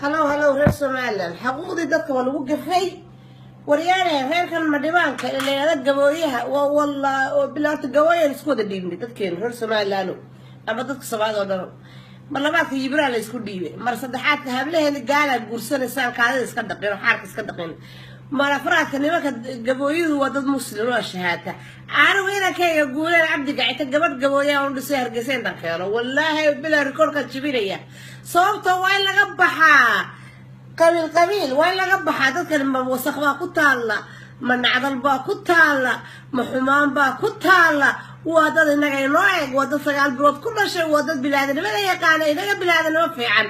هلو reer Somaliland حقوقي dadka waa lagu gafay waryaanaha reerkan madhibaanka ilaa gabooyaha والله bilaad gabooyay isku wada dhiibnay dadkeen reer Somaliland ama dadka Soomaaliya oo dhan mar labaad Ibraan la isku dhiibay mar saddexaad hablaheena gaala guursanaysan kaadada iska dhaqeen xarka iska dhaqeen mar afraad nimanka gabooyadu waa dad muslim oo shahaata aanu weerarkayga guuleen cabdi gacita gabadh gabooyaha oo dhisay hargeysa dhaqeeno wallahi bila rekoorka jibinaya sababta waa laga baxaa qabiil waa laga baxaa dadkan ma wasakh baa ku taala ma nacdal baa ku taala ma xumaan baa ku taala waa dad inaga inoo eeg waa dad sagaal bilood ku dhashay waa dad bilaadanimada yaqaan inaga bilaadanimo fiican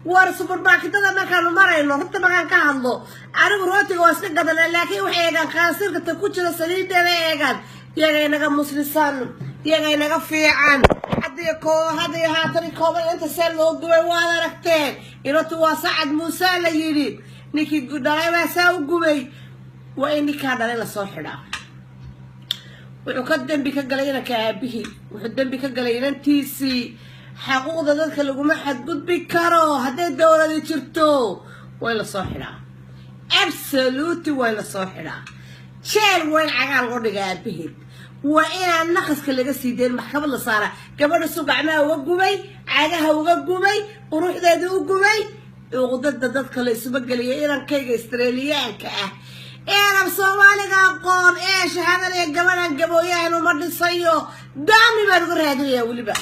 war supermarketada markaanu marayno horta markaan ka hadlo anigu rootiga waa iska gadanaa laakiin waxay eegaan qaasirka ta ku jira saliideeda eegaan iyaga inaga muslisan iyaga inaga fiican haddii haatan kooban inta see loo gubay waad aragteen inatu waa Sacad Muuse la yidhi ninkii dhalay baa saa u gubay waa in ninkaa dhalay lasoo xidhaa wuxuu ka dambi ka galay inanka aabihii wuxuu dambi ka galay inantiisii حقوق ذلك اللي قمح حتقول بكرو هذا الدولة اللي شرتو وين الصاحرة absolutely وين الصاحرة شال وين عقال غردي قاعد بهيد وإن النقص كله قصي دير المحكمة اللي صارة قبل السوق عماه وقومي عقاها وقومي وروح ذا وقومي وضد ذلك اللي سبق لي إيران كيك استراليان كأه إيران بصومالي قابقون إيش هذا اللي قبل قبويان ومرد الصيو دامي برقر هذا يا ولي بقى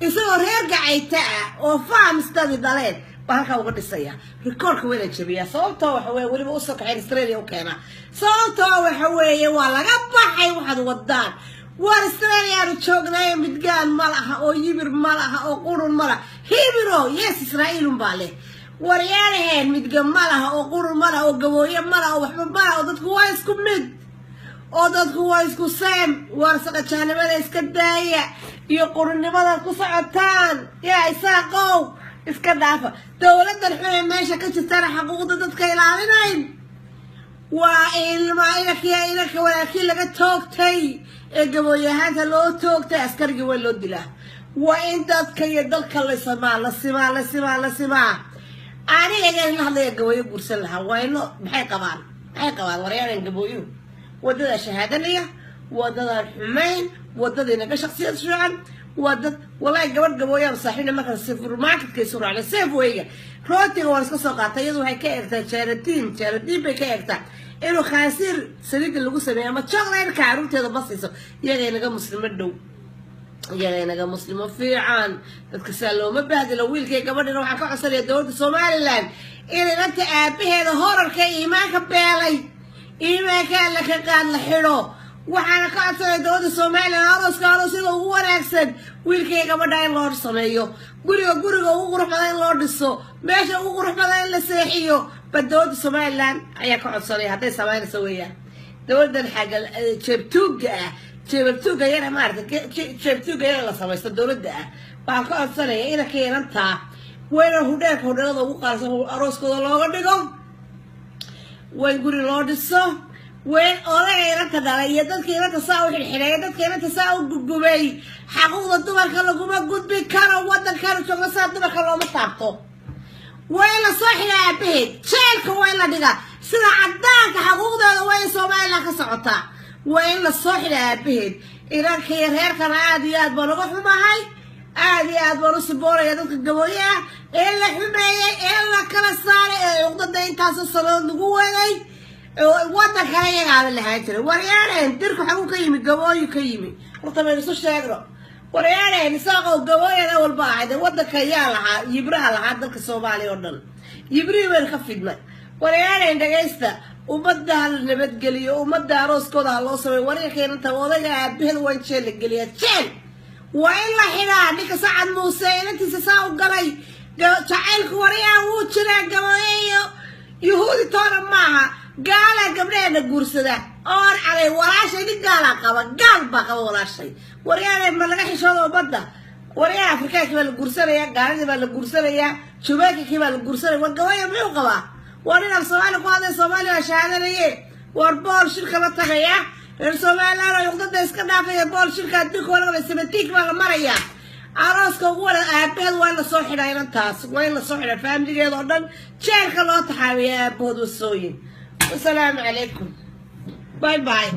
isagoo reer gacayta oo faam istadi daleen halka uga dhisaya rekoorka weyn jabiya sababtoo waxa weeye waliba u soo kacay Australia u keena sababtoo waxa weeye waa laga baxay waxaad wadaan war Australia ru joognay midgaan malaha oo yibir malaha oo qurun malaha hibiro yes Israa'iil baale waryaanaheen midgaan malaha oo qurun malaha oo gabooyo malaha waxba malaha oo dadku waa isku mid oo dadku waa isku same war saqajaanimada iska daaya iyo qurnimada ku socotaan yaa isaaqow iska dhaafa dawladdan xubin meesha ka jirtana xuquuqda dadka ilaalinayn waa ilma inaka walaalkii laga toogtay ee gabooyahaanta loo toogtay askarigii waa loo dilaa waa in dadka iyo dalka la simaa aniga la hadlaya gabooyo guursan lahaa waa ino maxay qabaan waryaanan gabooyuhu wadada shahaadanaya wadada xumayn wadada inaga shakhsiyad fiican wadad wallahi gabadh gabooyaa saaxiibna marka supermarket ka soo raacay Safeway rootiga waa iska soo qaatay iyadu waxay ka eegtaa charity bay ka eegtaa inuu khaasir saliid lagu sameeyo ama chocolate ka carruurteeda basiiso iyaga inaga muslimo dhow iyaga inaga muslimo fiican dadka salooma bahdilo wiilkay gabadhina waxa ka codsanaya dowladda Somaliland inay inta aabaheeda horarka iimaanka beelay iimaanka la ka qaad la xiro waxaana ka codsanay dowladda Soomaaliya aroos sida ugu wanaagsan wiilkay gabadha in loo sameeyo guriga ugu qurux badan in loo dhiso meesha ugu qurux badan in la seexiyo badowda Soomaaliland ayaa ka codsanay haday sameynayso weeyaan dowladdan xaga jeebtuuga yana maartay jeebtuuga yana la sameeysto dowladda waxaan ka codsanay in keenanta weena hudheelada ugu qaarsan arooskooda looga dhigo way guri loo dhiso وين أولئك تدري يدك كنا تساوي الحين يدك كنا تساوي جوبي حقوق الدول كانوا جوبا جود بكرة وده كانوا شغل صار الدول كانوا متعبطوا وين صحيح يا بيت شيلك وين لا دقة سنا عداك حقوق ده وين سومالي لك سعطة وين صحيح يا بيت إذا كير هير كان عاديات بنروح معاي عاديات بنروح سبورة يدك الجوية إلا حماية إلا كلا صار يقدر ده ينتاز الصالون جوالي وده كان على اللي هاجر وريانا تركوا حقوق كيمي قوايو كيمي وطبعا يسوش يقرأ وريانا نساقوا قوايا أول بعد وده كيالها يبرها لها دلك الصومالي وردن يبري وين خفيدنا وريانا انت جايستا ومدها النبات قلي ومدها روس كودا الله سوي وريا كين انت وضيع بهل وين تشيل قلي تشيل وإلا حنا نيك سعد موسى انت تساقوا قلي تعالك وريا وتشرا قوايا يهودي طارا معها قال قبلنا الجورسده أور على ولا شيء قال قال بقى ولا شيء وريانا ما لقى شغله بدأ وريانا أفريقيا كيف الجورسده يا قال كيف الجورسده يا شباك كيف الجورسده والقوايا ما يقوا ورينا الصومالي قاضي الصومالي وشهادة ليه واربال شركة ما تغيا الصومالي أنا يقدر يسكن في بال شركة ديك ولا سمتيك ولا مريا arooska ugu wada aabaheed waa in la soo xidhaa inantaas waa in la soo xidhaa faamiligeeda oo dhan jeelka loo taxaabiya aabahood wasooyin wasalaamu calaykum bye bye